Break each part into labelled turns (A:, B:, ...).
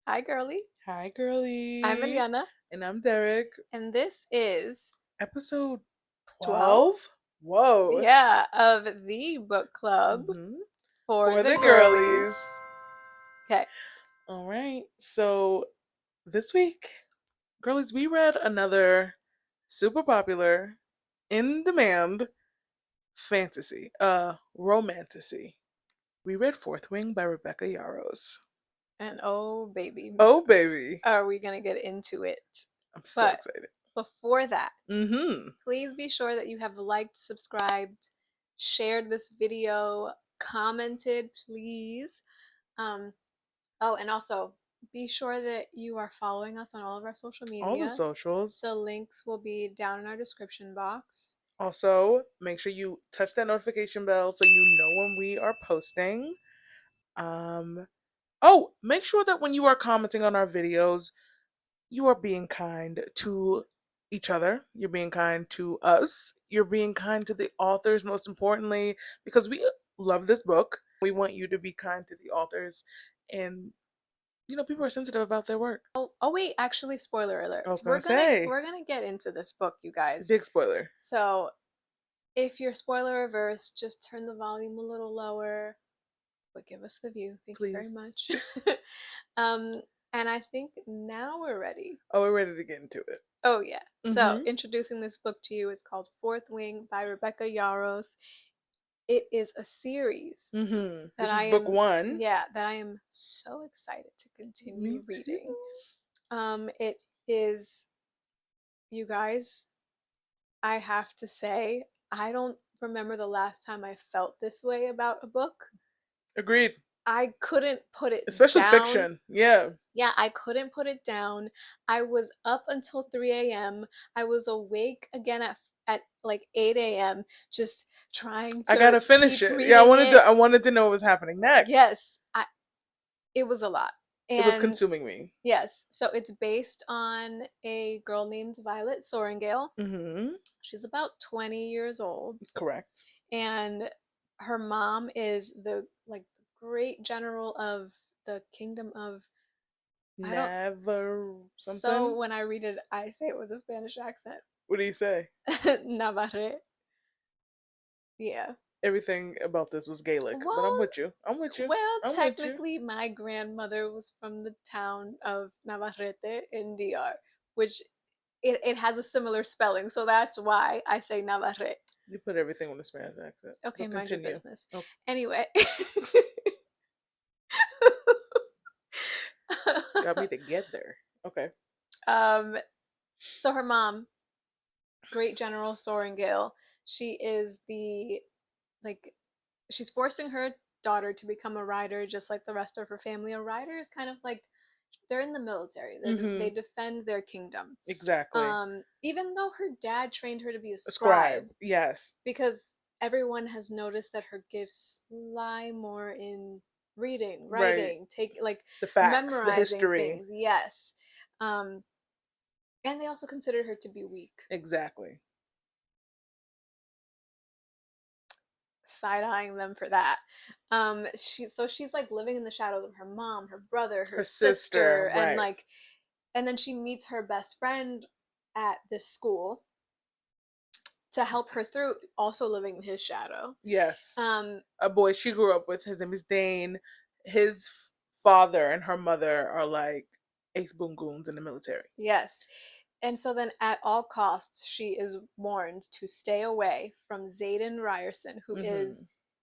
A: Hi, girly.
B: Hi,
A: I'm
B: girly.
A: Eliana,
B: And I'm Derek.
A: and this is
B: Episode
A: 12,
B: 12? Whoa.
A: yeah, of the book club
B: hmm
A: for
B: For
A: the
B: the
A: girlies.
B: girlies.
A: Okay.
B: All right. So, this week, girlies, we read another super popular, in demand fantasy, romantasy. We read Fourth Wing by Rebecca Yarros.
A: And oh, baby,
B: Oh, baby.
A: are we going to get into it?
B: I'm so
A: But
B: excited.
A: before that,
B: Mm-hmm.
A: please be sure that you have liked, subscribed, shared this video, commented, please. Um, oh, and also be sure that you are following us on all of our social
B: All the
A: media.
B: socials.
A: The links will be down in our description box.
B: Also, make sure you touch that notification bell so you know when we are posting. Um, make sure that when you are commenting on our videos, you are being kind to each other. You're being kind to us. You're being kind to the authors, most importantly, because we love this book. We want you to be kind to the authors. And, people are sensitive about their work.
A: Oh wait, actually spoiler alert.
B: I was going
A: We're
B: to
A: going to
B: say,
A: we're going to get into this book, you guys.
B: big spoiler.
A: So, if you're spoiler averse, just turn the volume a little lower, but give us the view. Thank you
B: Please.
A: very much. um and I think now we're ready.
B: Oh, we're ready to get into it.
A: Oh yeah. So,
B: Mm-hmm.
A: introducing this book to you is called Fourth Wing by Rebecca Yarros. It is a series
B: Mm-hmm.
A: that
B: This is
A: I
B: book
A: am
B: one.
A: yeah, that I am so excited to
B: Me
A: continue
B: too.
A: reading. It is, you guys, I have to say, I don't remember the last time I felt this way about a book.
B: Agreed.
A: I couldn't put it
B: Especially
A: down.
B: fiction. Yeah.
A: Yeah, I couldn't put it down. I was up until 3 a.m. I was awake again at like 8 a.m. just trying
B: I
A: to
B: gotta finish
A: keep
B: it. Yeah,
A: reading it.
B: I wanted to know what was happening next.
A: Yes, it was a lot.
B: It was
A: And
B: consuming me.
A: yes, so it's based on a girl named Violet Sorrengail.
B: Mm-hmm.
A: She's about 20 years old,
B: Correct.
A: and her mom is the great general of the kingdom of, I don't,
B: Never something.
A: so when I read it I say it with a Spanish accent.
B: What do you say?
A: Navarre. Yeah.
B: Everything about this was Gaelic, but I'm
A: Well,
B: with you. I'm with you.
A: well,
B: I'm with you.
A: technically my grandmother was from the town of Navarrete in DR, which it has a similar spelling, so that's why I say Navarrete.
B: You put everything with a Spanish accent.
A: Okay,
B: But
A: mind your
B: continue.
A: business.
B: Oh,
A: Anyway.
B: got me together. Okay.
A: um so her mom, great general Sorengale, she is the, like, she's forcing her daughter to become a rider just like the rest of her family. A rider is kind of like, they're in the military. They
B: Mm-hmm.
A: defend their kingdom.
B: Exactly.
A: Even though her dad trained her to be a
B: A
A: scribe,
B: scribe. Yes.
A: because everyone has noticed that her gifts lie more in reading,
B: Right.
A: writing, take like
B: The facts, the
A: memorizing
B: history.
A: things. Yes. Um, and they also considered her to be weak.
B: Exactly.
A: Side eyeing them for that. She's like living in the shadows of her mom, her brother, her
B: Her sister,
A: sister, and
B: right.
A: like, and then she meets her best friend at this school to help her through, also living in his shadow.
B: Yes.
A: Um,
B: A boy she grew up with. His name is Dane. His father and her mother are like ace boom goons in the military.
A: yes. And so then at all costs she is warned to stay away from Zayden Ryerson,
B: Mm-hmm.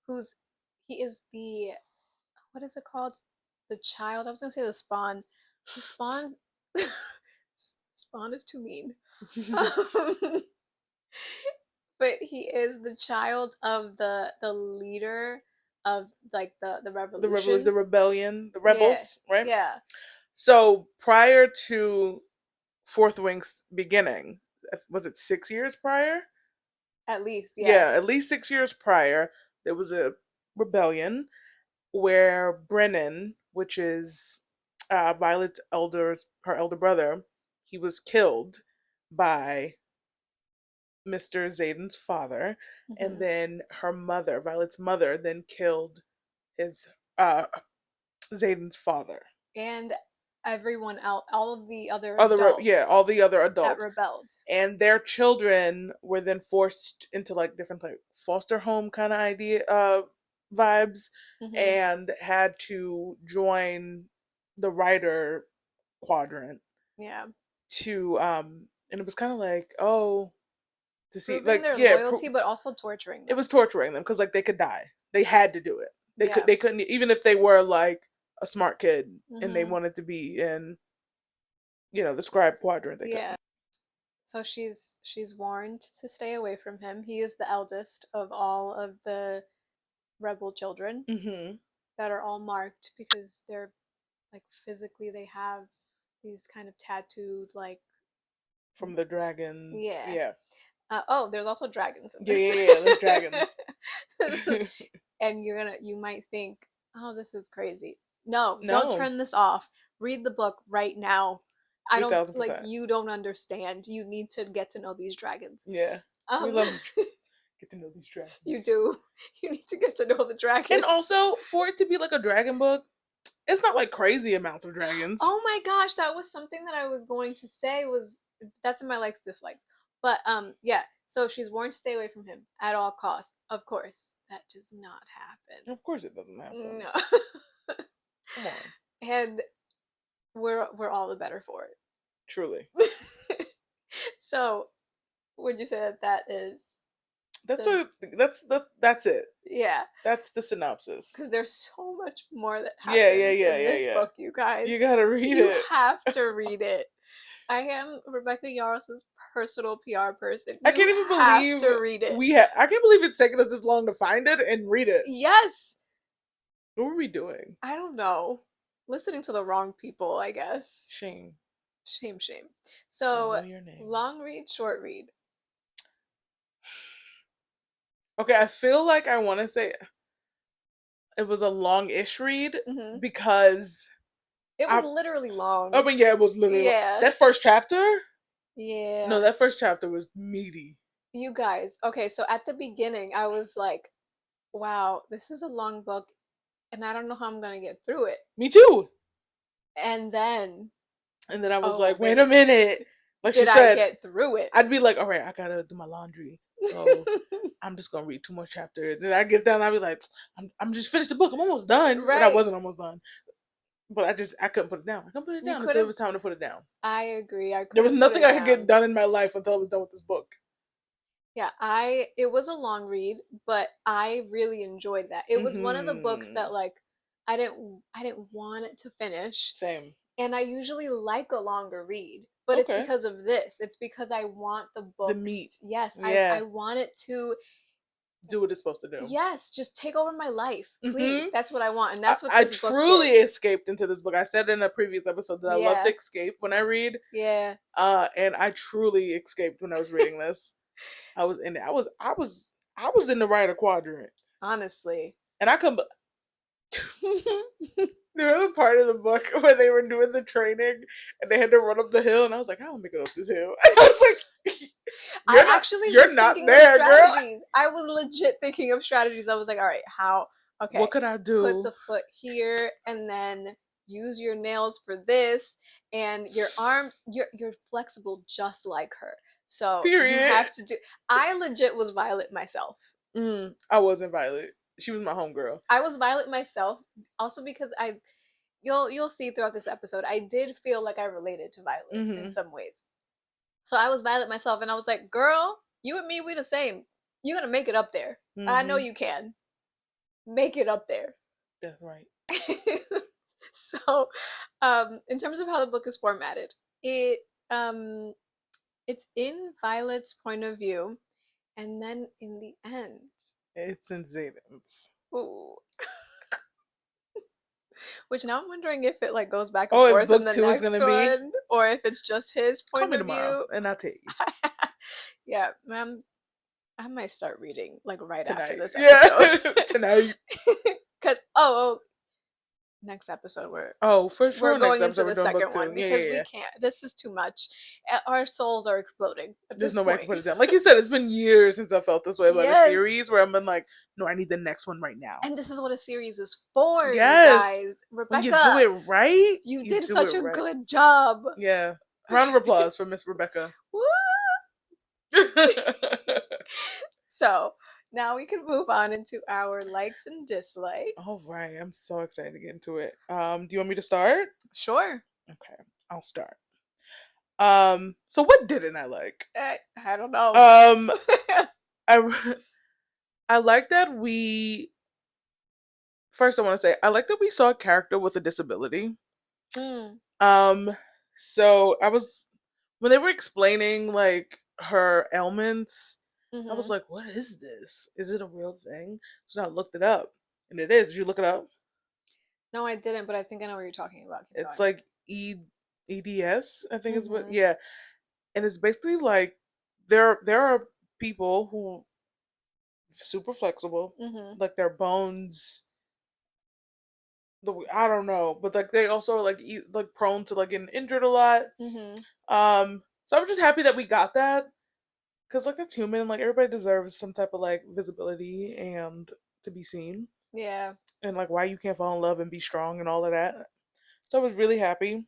A: who's he is the, what is it called? The child. I was gonna say the spawn. The spawn. Spawn is too mean. Um, but he is the child of the leader of like the
B: The revolution, the
A: revolution.
B: rebellion, the
A: Yeah,
B: rebels, right?
A: yeah.
B: So prior to Fourth Wing's beginning, was it 6 years prior?
A: At least, yeah.
B: Yeah, at least 6 years prior, there was a rebellion where Brennan, which is Violet's her elder brother, he was killed by Mr. Zayden's father, and
A: Hmm.
B: then her mother, Violet's mother, then killed his uh Zayden's father.
A: And everyone else, all of the other
B: Yeah,
A: adults
B: all the other
A: that
B: adults,
A: rebelled.
B: and their children were then forced into like different like foster home kind of idea vibes,
A: Hmm.
B: and had to join the writer quadrant
A: Yeah.
B: to and it was kind of like, oh, to see
A: Proving
B: like,
A: their
B: yeah,
A: loyalty, but also torturing
B: it
A: them.
B: was torturing them because like they could die, they had to do it,
A: Yeah.
B: they couldn't, even if they were like a smart kid and they
A: Hmm.
B: wanted to be in, you know, the scribe quadrant, they
A: Yeah.
B: couldn't.
A: So she's warned to stay away from him. He is the eldest of all of the rebel children
B: Mm-hmm.
A: that are all marked because they're like physically they have these kind of tattooed like
B: From the dragons,
A: yeah.
B: yeah.
A: Oh, there's also dragons in
B: Yeah,
A: this.
B: yeah, yeah. There's dragons.
A: And you might think, oh, this is crazy. No, don't
B: No,
A: turn this off. Read the book right now. I
B: three
A: don't
B: thousand
A: like
B: percent.
A: you don't understand. You need to get to know these dragons.
B: Yeah, we
A: Um,
B: love to get to know these
A: you
B: dragons.
A: do. You need to get to know the
B: And
A: dragons.
B: also, for it to be like a dragon book, it's not like crazy amounts of dragons.
A: Oh my gosh, that was something that I was going to say was that's in my likes dislikes. But yeah, so she's warned to stay away from him at all costs. Of course, that does not happen.
B: Of course, it doesn't happen.
A: No.
B: Come on,
A: And we're all the better for
B: truly.
A: it. So, would you say that that is
B: That's
A: the
B: a that's it.
A: yeah,
B: That's the synopsis.
A: because there's so much more that
B: Yeah, yeah,
A: happens
B: yeah,
A: in
B: yeah,
A: this
B: yeah.
A: book, you guys.
B: You gotta read
A: You
B: it.
A: have to read it. I am Rebecca Yarros' personal PR person.
B: I
A: You
B: can't even
A: have
B: believe
A: to read it.
B: I can't believe it's taken us this long to find it and read it.
A: Yes.
B: What were we doing?
A: I don't know. Listening to the wrong people, I guess.
B: Shame.
A: Shame, shame.
B: I know
A: So,
B: your name.
A: long read, short read.
B: Okay, I feel like I want to say it was a long-ish read
A: Hmm.
B: because
A: It was
B: I
A: literally
B: I
A: long.
B: mean, yeah, it was literally
A: Yeah.
B: that first chapter. No,
A: Yeah.
B: that first chapter was meaty.
A: You guys, okay, so at the beginning, I was like, wow, this is a long book, and I don't know how I'm gonna get through it.
B: Me too.
A: And then,
B: And then I was
A: oh
B: like, wait a
A: baby,
B: minute. Like she
A: did I
B: said,
A: get through it?
B: I'd be like, all right, I gotta do my laundry, so I'm just gonna read two more chapters. Then I get done, I'd be like, I'm just finished the book. I'm almost done, but I
A: Right.
B: wasn't almost done. But I couldn't put it down. I couldn't put it
A: You
B: down until it
A: couldn't,
B: was time to put it down.
A: I agree, I
B: There was
A: couldn't put
B: nothing
A: it
B: I could get
A: down.
B: done in my life until I was done with this book.
A: Yeah, it was a long read, but I really enjoyed that. It was one of the books that like I didn't want it to finish.
B: Same.
A: And I usually like a longer read, but it's
B: Okay.
A: because of this. It's because I want the
B: The
A: book.
B: meat.
A: Yes, I
B: Yeah.
A: want it to
B: Do what it's supposed to do.
A: yes, just take over my life. Please.
B: Mm-hmm.
A: That's what I want. And that's what
B: I
A: this book
B: truly
A: did.
B: escaped into this book. I said in a previous episode that I love to
A: Yeah.
B: escape when I read.
A: Yeah.
B: And I truly escaped when I was reading this. I was in it. I was in the writer quadrant.
A: Honestly.
B: And I come there was a part of the book where they were doing the training and they had to run up the hill, and I was like, I don't make it up this hill. And I was like,
A: I actually
B: you're
A: was
B: not
A: thinking
B: there,
A: of
B: girl.
A: strategies. I was legit thinking of strategies. I was like, all right, how okay.
B: What could I do?
A: Put the foot here and then use your nails for this and your arms you're flexible just like her. So
B: Period.
A: you have to do I legit was Violet myself.
B: I wasn't Violet. She was my homegirl.
A: I was Violet myself also because you'll see throughout this episode I did feel like I related to Violet in some ways. So I was Violet myself and I was like, girl, you and me, we the same. You're gonna make it up there. I know you can. Make it up there.
B: That's right.
A: So, in terms of how the book is formatted, it's in Violet's point of view, and then in the end,
B: It's in Zayden's.
A: ooh, which now I'm wondering if it like goes back and
B: Oh, if
A: forth
B: book
A: in the
B: two is
A: next
B: gonna be?
A: one, or if it's just his
B: Call
A: point
B: me
A: of
B: tomorrow,
A: view.
B: and I'll tell you.
A: Yeah, ma'am. I might start reading like right
B: Tonight.
A: after this
B: Yeah.
A: episode.
B: Tonight.
A: Cause oh next episode
B: Oh, for
A: we're
B: sure. Next
A: going into
B: episode we're
A: the
B: doing book
A: second
B: two.
A: one
B: Yeah, yeah,
A: because we
B: yeah.
A: can't. This is too much. Our souls are exploding at
B: There's
A: this
B: no way I can
A: point.
B: put it down. Like you said, it's been years since I felt this way about a
A: Yes.
B: series where I've been like, no, I need the next one right now.
A: And this is what a series is for, you
B: Yes.
A: guys.
B: When you do
A: Rebecca,
B: it right,
A: you
B: you
A: did
B: do it
A: such a
B: right.
A: good job.
B: Yeah. Round of applause for Miss Rebecca.
A: Woo! So now we can move on into our likes and dislikes.
B: All right. I'm so excited to get into it. Do you want me to start?
A: Sure.
B: Okay, I'll start. So what didn't I like?
A: I don't know.
B: I I like that we first I want to say I like that we saw a character with a disability.
A: Mm.
B: Um, so I was when they were explaining like her ailments, I was
A: Mm-hmm.
B: like, "What is this? Is it a real thing?" So I looked it up, and it is. Did you look it up?
A: No, I didn't, but I think I know what you're talking about. Keep
B: It's
A: going.
B: like EDS, I think is what.
A: Mm-hmm.
B: Yeah, and it's basically like there are people who super flexible,
A: Mm-hmm.
B: like their bones. I don't know, but like they also are like like prone to like getting injured a lot.
A: Mm-hmm.
B: So I'm just happy that we got that because like that's human. Like everybody deserves some type of like visibility and to be seen,
A: Yeah.
B: and like why you can't fall in love and be strong and all of that. So I was really happy.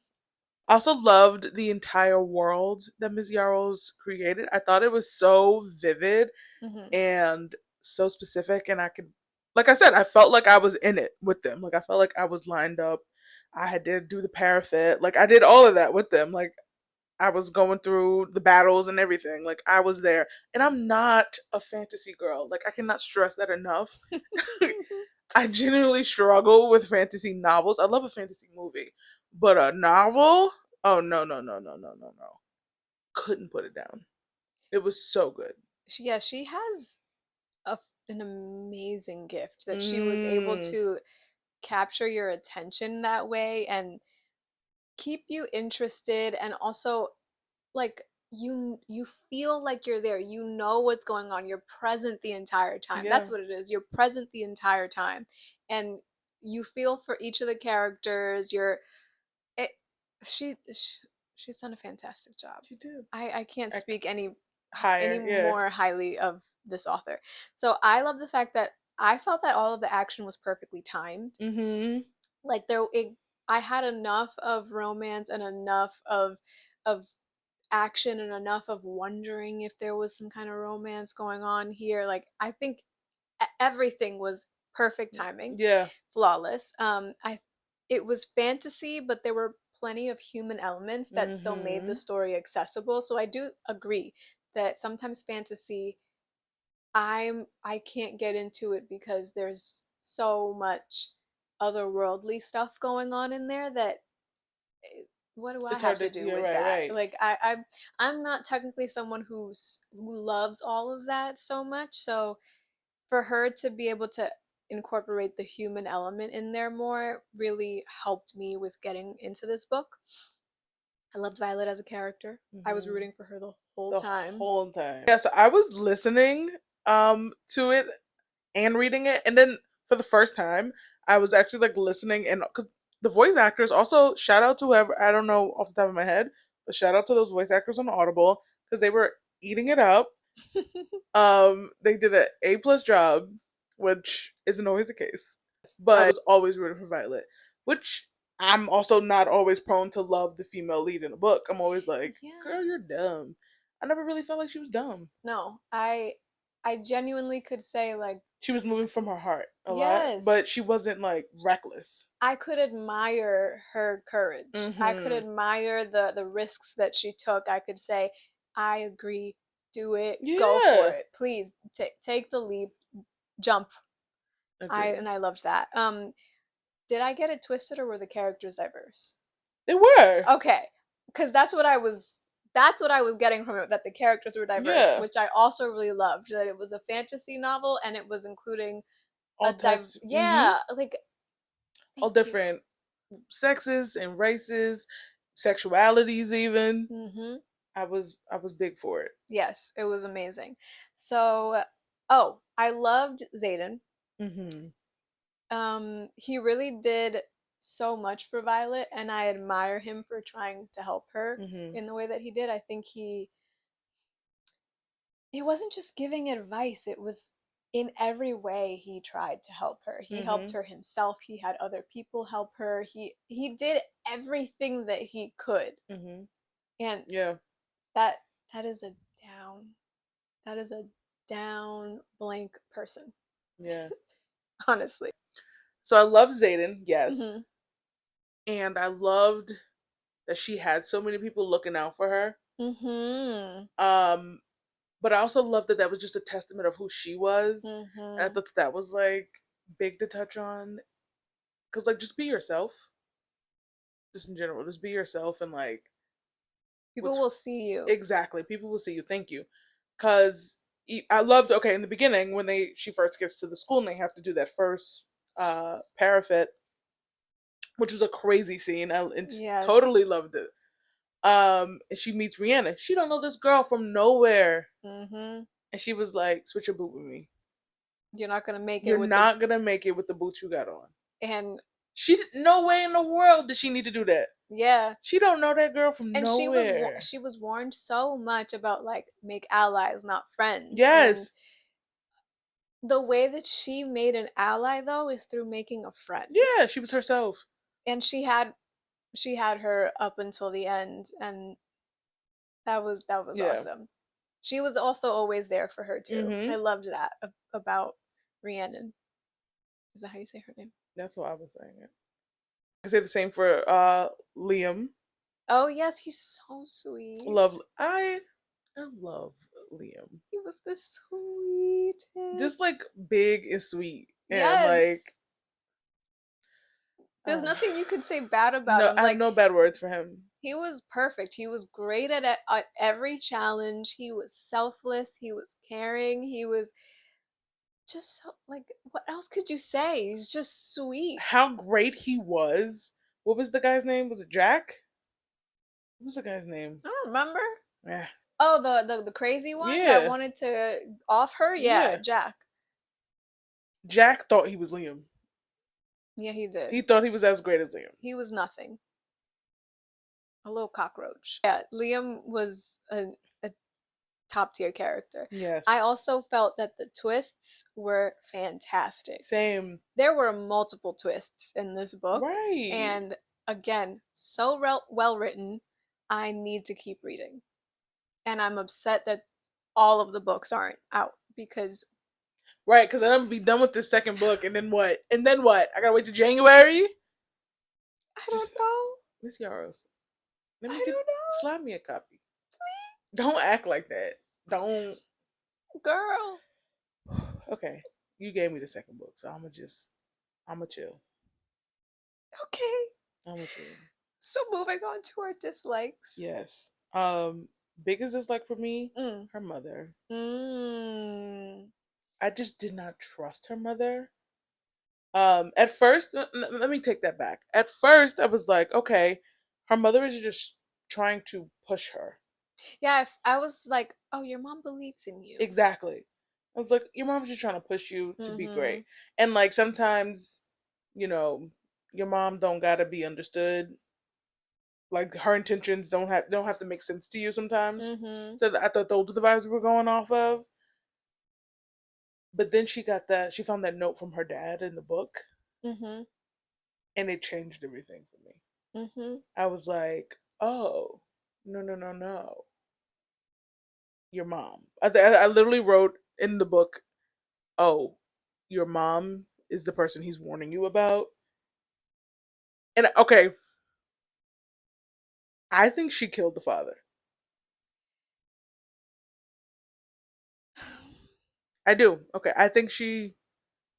B: I also loved the entire world that Ms. Yarros created. I thought it was so vivid
A: Mm-hmm.
B: and so specific, and I could, like I said, I felt like I was in it with them. Like I felt like I was lined up. I had to do the parapet. Like I did all of that with them. Like I was going through the battles and everything. Like I was there. And I'm not a fantasy girl. Like I cannot stress that enough. I genuinely struggle with fantasy novels. I love a fantasy movie, but a novel? Oh no, no, no, no, no, no, no. Couldn't put it down. It was so good.
A: Yeah, she has an amazing gift that she was able
B: Mm,
A: to capture your attention that way and keep you interested, and also like you feel like you're there, you know what's going on, you're present the entire time.
B: yeah.
A: That's what it is, you're present the entire time, and you feel for each of the characters. It, she's done a fantastic job.
B: She did.
A: I can't
B: I,
A: speak any
B: higher, yeah.
A: more highly of this author. So I love the fact that I felt that all of the action was perfectly timed.
B: Mm-hmm.
A: Like I had enough of romance and enough of action and enough of wondering if there was some kind of romance going on here. Like I think everything was perfect timing,
B: Yeah.
A: flawless. I It was fantasy, but there were plenty of human elements that still made the
B: Mm-hmm.
A: story accessible. So I do agree that sometimes fantasy, I can't get into it because there's so much otherworldly stuff going on in there that what do I
B: It's
A: have
B: hard
A: to
B: to,
A: do
B: yeah,
A: with
B: right,
A: that?
B: right.
A: Like I'm not technically someone who loves all of that so much. So for her to be able to incorporate the human element in there more really helped me with getting into this book. I loved Violet as a character. I was
B: Mm-hmm.
A: rooting for her the whole
B: The
A: time.
B: whole time. Yeah, so I was listening to it and reading it, and then for the first time, I was actually like listening, and because the voice actors also shout out to whoever, I don't know off the top of my head, but shout out to those voice actors on Audible because they were eating it up. They did an A+ job, which isn't always the case, but I was always rooting for Violet, which I'm also not always prone to love the female lead in a book. I'm always like,
A: Yeah.
B: girl, you're dumb. I never really felt like she was dumb.
A: No, I genuinely could say like
B: She was moving from her heart a lot, but
A: yes.
B: she wasn't like reckless.
A: I could admire her courage. I could
B: Mm-hmm.
A: admire the risks that she took. I could say, I agree, do it, go for
B: Yeah.
A: it. Please take the leap, jump.
B: Agreed.
A: I loved that. Did I get it twisted or were the characters diverse?
B: They were.
A: Okay, because that's what I was getting from it, that the characters were diverse,
B: Yeah.
A: which I also really loved. That it was a fantasy novel and it was including a
B: All types. Mm-hmm.
A: yeah, like
B: All
A: thank you.
B: different sexes and races, sexualities even.
A: Mhm.
B: I was big for it.
A: Yes, it was amazing. So, oh, I loved Zayden.
B: Mm-hmm.
A: He really did so much for Violet, and I admire him for trying to help her
B: Mhm.
A: in the way that he did. I think he wasn't just giving advice, it was in every way he tried to help her. He helped
B: Mhm.
A: her himself, he had other people help her. He did everything that he could.
B: Mhm.
A: And
B: Yeah.
A: that that is a down that is a down blank person,
B: Yeah.
A: honestly.
B: So I love Zayden, yes.
A: Mhm.
B: And I loved that she had so many people looking out for her.
A: Mhm.
B: Um, but I also love that that was just a testament of who she was. And I
A: Mhm.
B: thought that was like big to touch on. Cause like just be yourself. Just in general. Just be yourself and like
A: People
B: what's
A: will see you.
B: exactly. People will see you. Thank you. Cause I loved okay, in the beginning when she first gets to the school and they have to do that first parapet, which was a crazy scene. I
A: Yes.
B: totally loved it. And she meets Rihanna. She don't know this girl from nowhere.
A: Mhm.
B: And she was like, switch your boot with me.
A: You're not gonna make it
B: You're
A: with the
B: not gonna make it with the boots you got on.
A: and
B: She no way in the world did she need to do that.
A: yeah.
B: She don't know that girl from
A: And
B: nowhere.
A: she was warned so much about like make allies, not friends. And
B: Yes.
A: the way that she made an ally though is through making a friend.
B: Yeah, she was herself.
A: And she had her up until the end, and that was
B: Yeah.
A: awesome. She was also always there for her too. I
B: Mm-hmm.
A: loved that about Rhiannon. Is that how you say her name?
B: That's what I was saying. It. I say the same for Liam.
A: Oh yes, he's so sweet.
B: Love I love Liam.
A: He was the
B: Just
A: sweetest.
B: like big and sweet. And
A: Yes.
B: like
A: There's
B: uh,
A: nothing you could say bad about
B: no
A: him.
B: I have
A: Like
B: no bad words for him.
A: he was perfect. He was great at every challenge. He was selfless. He was caring. He was just so, like, what else could you say? He's just sweet.
B: How great he was. What was the guy's name? Was it Jack? What was the guy's name?
A: I don't remember.
B: Yeah.
A: Oh, the crazy one that
B: Yeah.
A: wanted to off her. Yeah,
B: Yeah.
A: Jack.
B: Jack thought he was Liam.
A: Yeah, he did.
B: He thought he was as great as Liam.
A: He was nothing. A little cockroach. Yeah, Liam was a top tier character. I
B: Yes.
A: also felt that the twists were fantastic.
B: Same.
A: There were multiple twists in this book,
B: Right.
A: and again, so well written. I need to keep reading. And I'm upset that all of the books aren't out because
B: Right, because then I'm gonna be done with this second book, and then what? And then what? I gotta wait till January.
A: I don't
B: Just
A: know.
B: Miss Yarros, let
A: I
B: me get
A: don't know.
B: slap me a copy. Don't act like that. Don't.
A: Girl.
B: Okay, you gave me the second book, so I'ma chill.
A: Okay.
B: I'ma chill.
A: So moving on to our dislikes.
B: Yes. Biggest dislike for me,
A: Mm.
B: her mother.
A: Mm.
B: I just did not trust her mother. At first, let me take that back. At first, I was like, okay, her mother is just trying to push her.
A: Yeah, I was like, oh, your mom believes in you.
B: Exactly. I was like, your mom's just trying to push you to be
A: Mm-hmm.
B: great. And like sometimes, you know, your mom don't gotta be understood. Like her intentions don't have to make sense to you sometimes.
A: Mm-hmm.
B: So I thought those were the vibes we were going off of. But then she found that note from her dad in the book,
A: Mm-hmm.
B: and it changed everything for me.
A: Mm-hmm.
B: I was like, oh, no, no, no, no, your mom. I literally wrote in the book, oh, your mom is the person he's warning you about. And okay, I think she killed the father. I do. Okay, I think she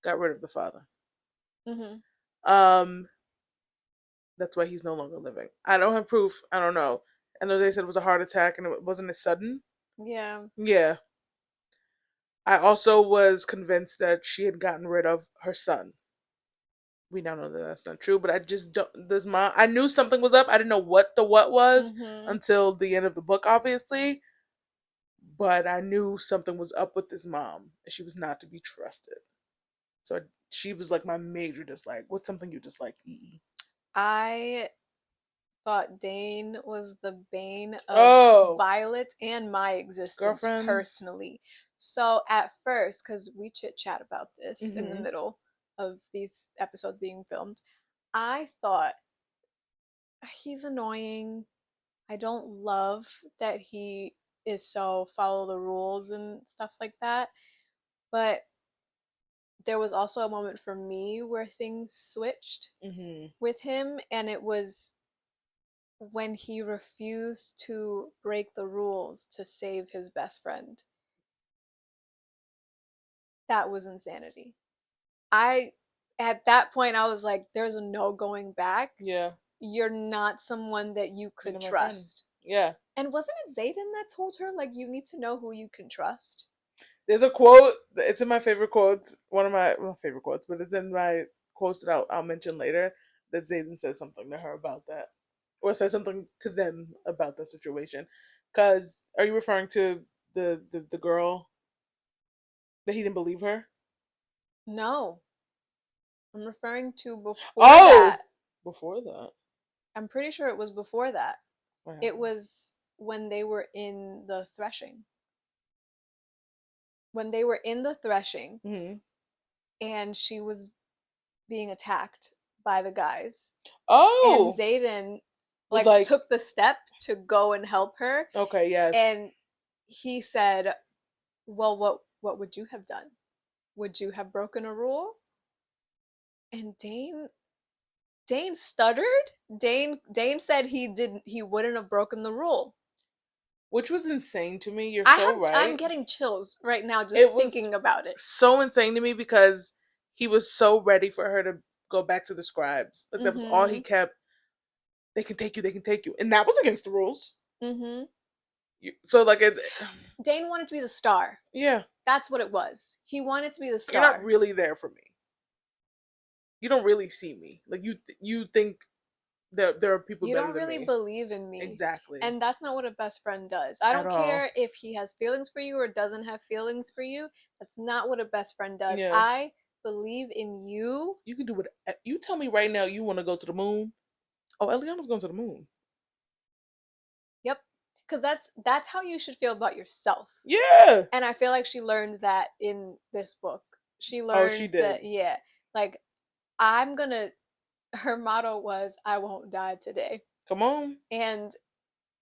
B: got rid of the father.
A: Mm-hmm.
B: Um, that's why he's no longer living. I don't have proof. I don't know. I know they said it was a heart attack and it wasn't as sudden.
A: Yeah.
B: Yeah. I also was convinced that she had gotten rid of her son. We now know that that's not true, but I just don't. This mom, I knew something was up. I didn't know what the what was
A: Mm-hmm.
B: until the end of the book, obviously. But I knew something was up with this mom, and she was not to be trusted. So she was like my major dislike. What's something you dislike, E?
A: I thought Dane was the bane of
B: Oh,
A: Violet and my existence
B: girlfriend.
A: personally. So at first, because we chit chat about this in the
B: Mhm.
A: middle of these episodes being filmed, I thought he's annoying. I don't love that he is so follow the rules and stuff like that. But there was also a moment for me where things switched
B: Mhm.
A: with him, and it was when he refused to break the rules to save his best friend. That was insanity. I, at that point, I was like, there's no going back.
B: Yeah.
A: You're not someone that you
B: You're
A: could
B: not my friend.
A: trust.
B: Yeah.
A: And wasn't it Zayden that told her, like, you need to know who you can trust?
B: There's a quote. It's in my favorite quotes. One of my well, favorite quotes, but it's in my quotes that I'll mention later. That Zayden says something to her about that, or says something to them about the situation. Cause are you referring to the girl that he didn't believe her?
A: No, I'm referring to before
B: Oh,
A: that.
B: before that,
A: I'm pretty sure it was before that.
B: what
A: It
B: happened?
A: was when they were in the threshing. When they were in the threshing
B: Hmm.
A: and she was being attacked by the guys. And
B: Oh,
A: Zayden
B: was
A: like
B: like
A: took the step to go and help her,
B: okay, yes.
A: and he said, "Well, what would you have done? Would you have broken a rule?" And Dane stuttered. Dane said he wouldn't have broken the rule.
B: Which was insane to me. You're so
A: I'm
B: right.
A: getting chills right now just
B: It was
A: thinking about it.
B: so insane to me because he was so ready for her to go back to the scribes. Like that was all he
A: Mhm.
B: kept. They can take you. They can take you, and that was against the rules.
A: Mhm.
B: So like it,
A: Dane wanted to be the star.
B: yeah,
A: That's what it was. He wanted to be the
B: you're not
A: star.
B: really there for me. You don't really see me. Like you think that there are people
A: You
B: better
A: don't
B: than
A: really
B: me.
A: believe in me.
B: Exactly.
A: And that's not what a best friend does. I
B: At
A: don't
B: all.
A: care if he has feelings for you or doesn't have feelings for you. That's not what a best friend does.
B: Yeah.
A: I believe in you.
B: You can do what you tell me right now. You want to go to the moon? Oh, Eliana's going to the moon.
A: Yep. Cuz that's how you should feel about yourself.
B: Yeah.
A: And I feel like she learned that in this book. She
B: Oh, she
A: learned
B: did.
A: that yeah, like I'm going to her motto was I won't die today.
B: Come on.
A: And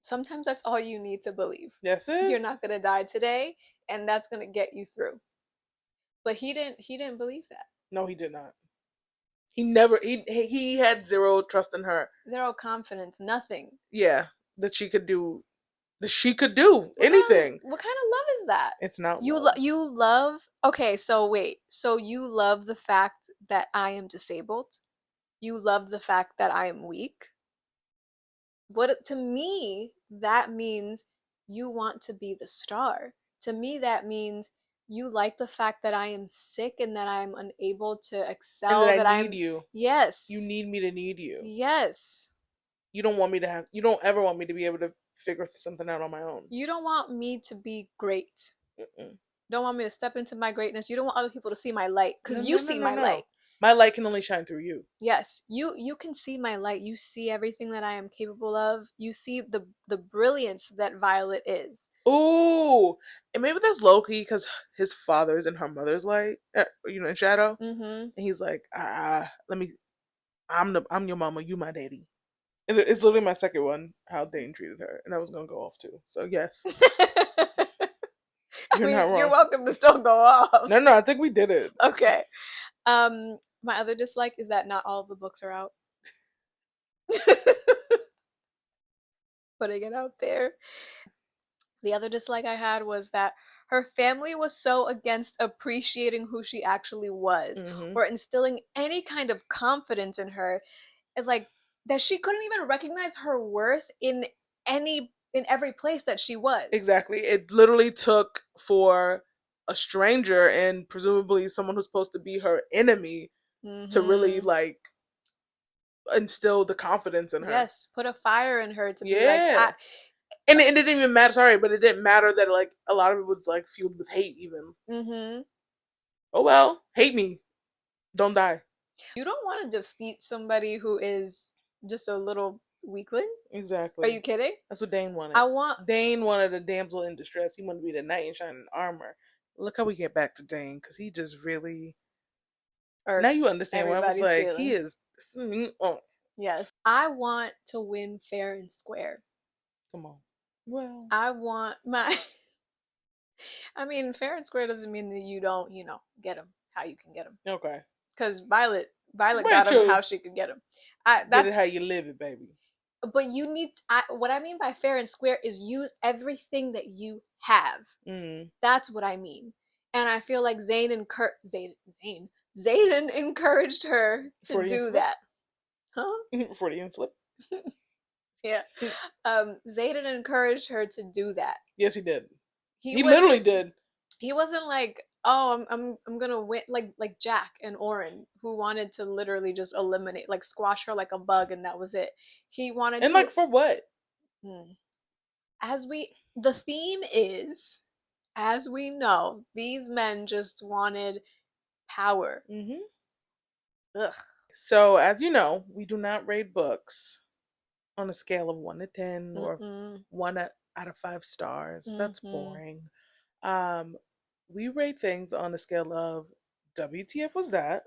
A: sometimes that's all you need to believe.
B: That's it.
A: You're not going to die today, and that's going to get you through. But he didn't believe that.
B: No, he did not. He never. He had zero trust in her.
A: Zero confidence, nothing.
B: Yeah, that she could do. That she could do anything.
A: What kind of love is that?
B: It's not love.
A: You love. Okay, so wait. So you love the fact that I am disabled? You love the fact that I am weak? What to me that means you want to be the star. To me that means you like the fact that I am sick and that I'm unable to
B: And that
A: excel,
B: I
A: that
B: need
A: I'm
B: you. You
A: yes.
B: need me to need you.
A: Yes.
B: You don't want me to have. You don't ever want me to be able to figure something out on my own.
A: You don't want me to be great.
B: Mm-mm.
A: You don't want me to step into my greatness. You don't want other people to see my light
B: No,
A: cuz you
B: no, no,
A: see
B: no,
A: my
B: no.
A: light.
B: My light can only shine through you.
A: Yes, you can see my light. You see everything that I am capable of. You see the brilliance that Violet is.
B: Ooh, and maybe that's Loki because his father's in her mother's light, in shadow,
A: Mhm.
B: and he's like, let me. I'm your mama, you my daddy. And it's literally my second one, how Dane treated her, and I was gonna go off too. So yes,
A: I
B: you're not
A: mean, you're
B: wrong.
A: welcome to still go off.
B: No, no, I think we did it.
A: Okay. My other dislike is that not all of the books are out. Putting it out there. The other dislike I had was that her family was so against appreciating who she actually was
B: Hmm.
A: or instilling any kind of confidence in her. It's like that she couldn't even recognize her worth in every place that she was.
B: Exactly. It literally took for a stranger and presumably someone who's supposed to be her enemy to really
A: Mhm.
B: like instill the confidence in her.
A: Yes, put a fire in her to be like
B: Yeah.
A: I
B: And it didn't even matter. Sorry, but it didn't matter that like a lot of it was like fueled with hate. Even
A: mhm.
B: oh well, hate me, don't die.
A: You don't want to defeat somebody who is just a little weakling. Are
B: Exactly.
A: you kidding?
B: That's what Dane wanted.
A: I want
B: Dane wanted a damsel in distress. He wanted to be the knight in shining armor. Look how we get back to Dane, because he just really. Now you
A: irks
B: understand what I was
A: everybody's
B: like. He
A: feelings.
B: is. Oh,
A: Yes. I want to win fair and square.
B: come on. Well,
A: I want my I mean, fair and square doesn't mean that you don't, get them how you can get them.
B: okay.
A: Because Violet
B: Very
A: got him
B: true.
A: how she could get him. I
B: Get
A: that
B: it how you live it, baby.
A: but you need what I mean by fair and square is use everything that you have.
B: Mm.
A: That's what I mean. And I feel like Zayden encouraged her to
B: Freudian
A: do
B: slip.
A: that. Huh?
B: Freudian slip.
A: Yeah. Zayden encouraged her to do that.
B: Yes, he did.
A: He
B: He literally
A: wasn't
B: did.
A: he wasn't like, oh, I'm gonna win, like Jack and Oren, who wanted to literally just eliminate, like squash her like a bug, and that was it. He wanted
B: And
A: to.
B: like for what?
A: The theme is, as we know, these men just wanted power.
B: Mm-hmm.
A: Ugh.
B: So as you know, we do not rate books on a scale of 1 to 10 or
A: Mm-mm.
B: out of 5 stars. That's
A: Mm-hmm.
B: boring. Um, we rate things on a scale of WTF was that?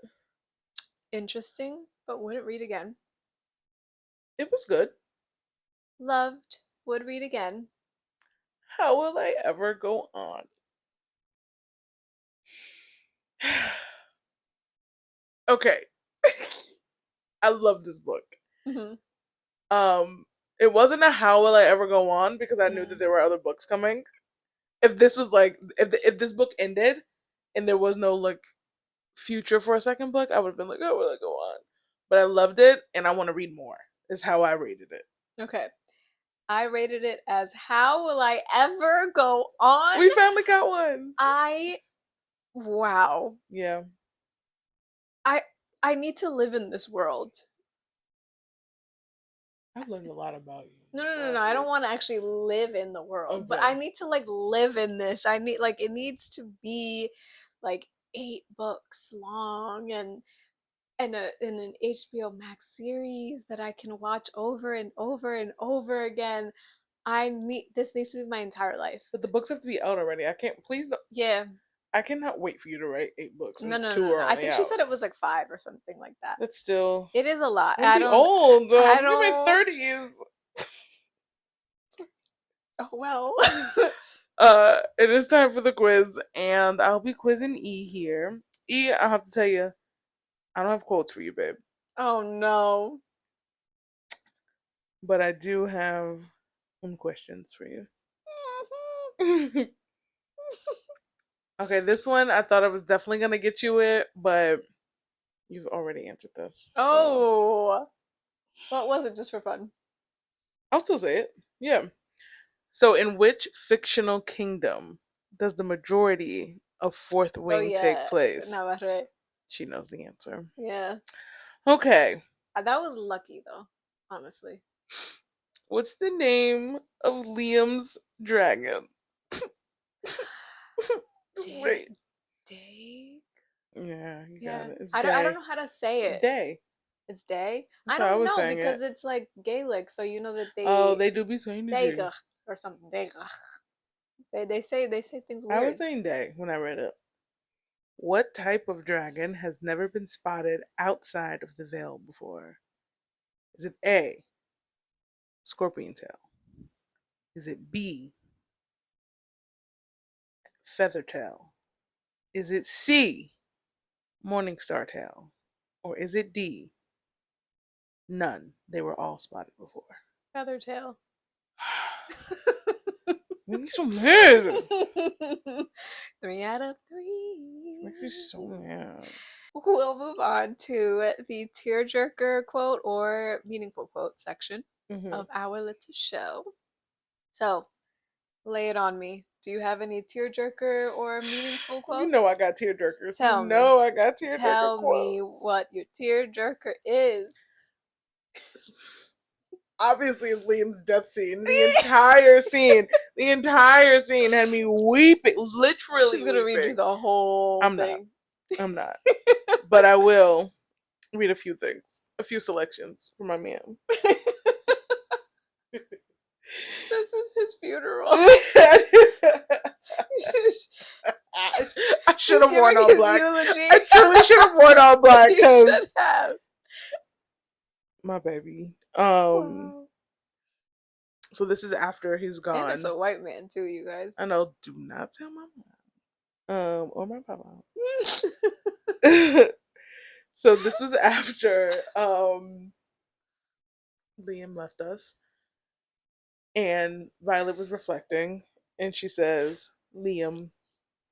A: Interesting, but wouldn't read again.
B: It was good.
A: Loved, would read again.
B: How will I ever go on? Okay. I love this book.
A: Mm-hmm.
B: It wasn't a how will I ever go on because I knew that there were other books coming. If this was like if this book ended and there was no like future for a second book, I would have been like, oh, will I go on? But I loved it and I want to read more. Is how I rated it.
A: Okay. I rated it as how will I ever go on?
B: We finally got one.
A: Wow.
B: Yeah.
A: I I need to live in this world.
B: I've learned a lot about you.
A: No. I don't want to actually live in the world,
B: Okay.
A: but I need to like live in this. I need like it needs to be like 8 books long and an HBO Max series that I can watch over and over and over again. This needs to be my entire life.
B: But the books have to be out already. I can't. Please don't.
A: Yeah.
B: I cannot wait for you to write 8 books
A: No,
B: and
A: no, no,
B: two
A: no,
B: are
A: no. I
B: only
A: think she
B: out.
A: said it was like 5 or something like that.
B: That's still.
A: It is a lot.
B: I'm be old.
A: I
B: I'm in my
A: don't.
B: 30s.
A: Oh well.
B: It is time for the quiz, and I'll be quizzing E here. E, I have to tell you, I don't have quotes for you, babe,
A: Oh no.
B: but I do have some questions for you. Okay, this one I thought I was definitely gonna get you it, but you've already answered this. So
A: Oh. What was it just for fun?
B: I'll still say it. Yeah. So, in which fictional kingdom does the majority of Fourth
A: Oh
B: Wing take
A: yeah.
B: place?
A: Navarre.
B: She knows the answer.
A: Yeah.
B: Okay.
A: That was lucky though, honestly.
B: What's the name of Liam's dragon? Just wait.
A: Day?
B: Yeah, you
A: Yeah.
B: got it. It's
A: I don't
B: Day.
A: know how to say it.
B: Day.
A: It's day?
B: That's
A: I
B: how I
A: don't
B: was
A: know
B: saying
A: because
B: it.
A: it's like Gaelic, so you know that
B: Oh, they do be saying the Day.
A: Deigach or something. Deigach. They say things
B: I was
A: weird.
B: saying Day when I read it. What type of dragon has never been spotted outside of the veil before? Is it A, scorpion tail? Is it B, feather tail? Is it C, morning star tail? Or is it D, none? They were all spotted before.
A: Feather tail.
B: Make me so mad.
A: 3 out of 3.
B: Make me so mad.
A: We'll move on to the tearjerker quote or meaningful quote section of our little show. So, lay it on me. Do you have any tearjerker or meaningful quotes?
B: You know I got tearjerkers.
A: Tell
B: you
A: me.
B: know I got tearjerker
A: Tell
B: quotes.
A: me what your tearjerker is.
B: Obviously, it's Liam's death scene. The entire scene had me weeping. Literally,
A: she's gonna read you the whole
B: I'm
A: thing.
B: I'm not. But I will read a few things. a few selections for my man.
A: This is his funeral.
B: I should
A: He's
B: have worn
A: giving
B: all
A: his
B: black.
A: eulogy.
B: I truly should have worn all black
A: You should
B: because
A: have.
B: my baby.
A: Wow.
B: So this is after he's
A: And it's
B: gone.
A: a white man too, you guys.
B: I know. Do not tell my mom. Or my papa. So this was after Liam left us, and Violet was reflecting, and she says, "Liam,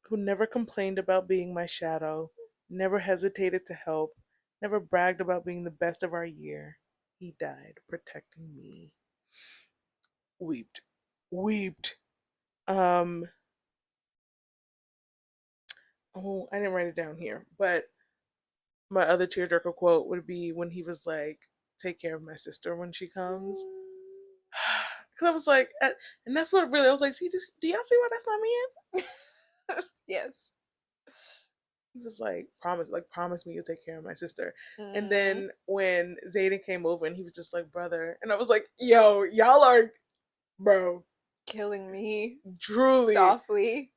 B: who never complained about being my shadow, never hesitated to help, never bragged about being the best of our year. He died protecting me." Weeped. Weeped. Um oh, I didn't write it down here, but my other tearjerker quote would be when he was like, "Take care of my sister when she comes." Because I was like, and that's what really, I was like, see, this, do y'all see why that's my man?
A: Yes.
B: He was like, promise me you'll take care of my sister. And
A: Mm.
B: then when Zayden came over and he was just like, brother, and I was like, yo, y'all are, bro,
A: Killing me
B: truly,
A: softly.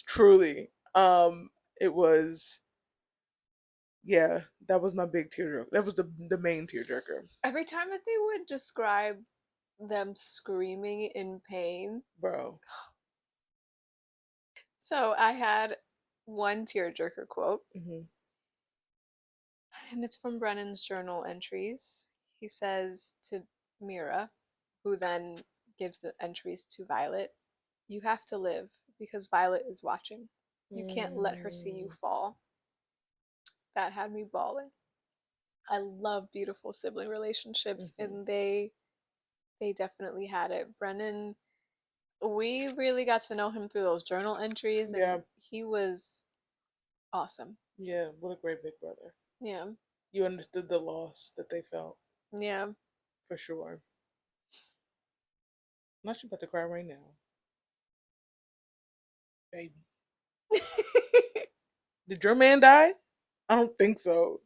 B: truly. It was, yeah, that was my big tearjerker. That was the main tearjerker,
A: Every time that they would describe them screaming in pain.
B: bro.
A: So I had one tearjerker quote,
B: Mm-hmm.
A: and it's from Brennan's journal entries. He says to Mira, who then gives the entries to Violet, "You have to live because Violet is watching. You can't let her see you
B: Mm,
A: fall." That had me bawling. I love beautiful sibling relationships,
B: mm-hmm.
A: and they definitely had it. Brennan, we really got to know him through those journal entries,
B: Yeah,
A: and he was awesome.
B: yeah. What a great big brother.
A: Yeah,
B: You understood the loss that they felt
A: yeah.
B: for sure. I'm not about to cry right now, baby. Did your man die? I don't think so.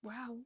A: Wow.